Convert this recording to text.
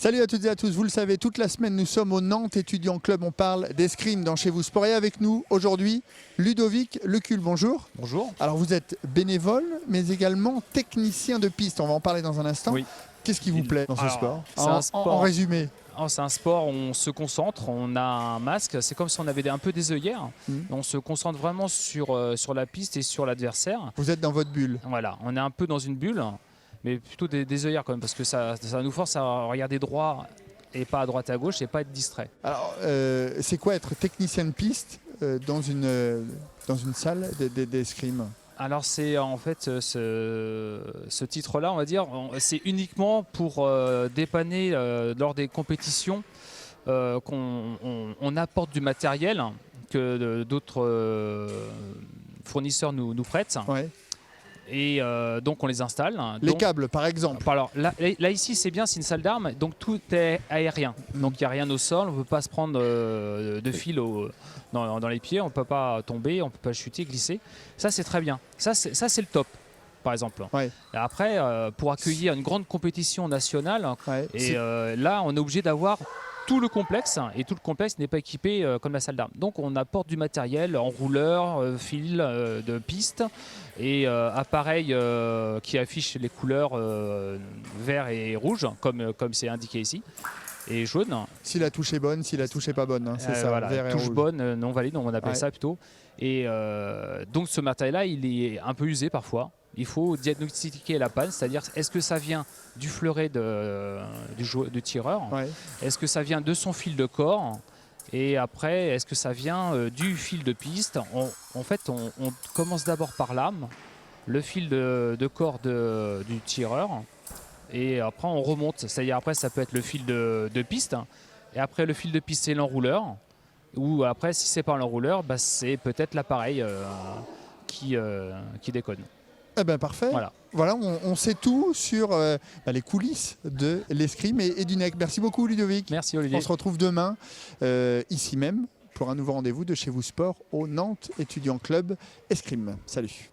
Salut à toutes et à tous, vous le savez, toute la semaine nous sommes au Nantes Étudiants Club, on parle d'escrime dans Chez vous Sport. Et avec nous aujourd'hui, Ludovic Lecul, bonjour. Bonjour. Alors vous êtes bénévole, mais également technicien de piste, on va en parler dans un instant. Oui. Qu'est-ce qui vous plaît dans ce sport en résumé? C'est un sport où on se concentre, on a un masque, c'est comme si on avait un peu des œillères. On se concentre vraiment sur la piste et sur l'adversaire. Vous êtes dans votre bulle. Voilà, on est un peu dans une bulle, mais plutôt des œillères quand même, parce que ça nous force à regarder droit et pas à droite à gauche et pas être distrait. Alors, c'est quoi être technicien de piste dans une salle d'escrime? Alors c'est en fait ce titre-là, on va dire, c'est uniquement pour dépanner lors des compétitions qu'on apporte du matériel que d'autres fournisseurs nous prêtent. Ouais. Et donc on les installe. Les câbles par exemple. Alors là ici c'est bien, c'est une salle d'armes, donc tout est aérien. Donc il n'y a rien au sol, on ne peut pas se prendre de fil dans les pieds, on ne peut pas tomber, on ne peut pas chuter, glisser. Ça c'est très bien, ça c'est le top par exemple. Ouais. Et après pour accueillir une grande compétition nationale, ouais, là on est obligé d'avoir tout le complexe, et tout le complexe n'est pas équipé comme la salle d'armes. Donc on apporte du matériel en rouleur, fil de piste et appareil qui affiche les couleurs vert et rouge, comme c'est indiqué ici, et jaune. Si la touche est bonne, si la touche n'est pas bonne, hein, c'est ça, voilà, vert et touche rouge. bonne, non valide, on appelle ça plutôt. Et donc ce matériel-là, il est un peu usé parfois. Il faut diagnostiquer la panne, c'est-à-dire est-ce que ça vient du fleuret du tireur, est-ce que ça vient de son fil de corps, et après est-ce que ça vient du fil de piste. En fait on commence d'abord par l'arme, le fil de corps du tireur, et après on remonte, c'est-à-dire après ça peut être le fil de piste, et après le fil de piste c'est l'enrouleur, ou après si c'est pas l'enrouleur, bah, c'est peut-être l'appareil qui déconne. Eh ben parfait. Voilà, on sait tout sur les coulisses de l'escrime et du NEC. Merci beaucoup Ludovic. Merci Olivier. On se retrouve demain ici même pour un nouveau rendez-vous de Chez vous Sport au Nantes Étudiants Club Escrime. Salut.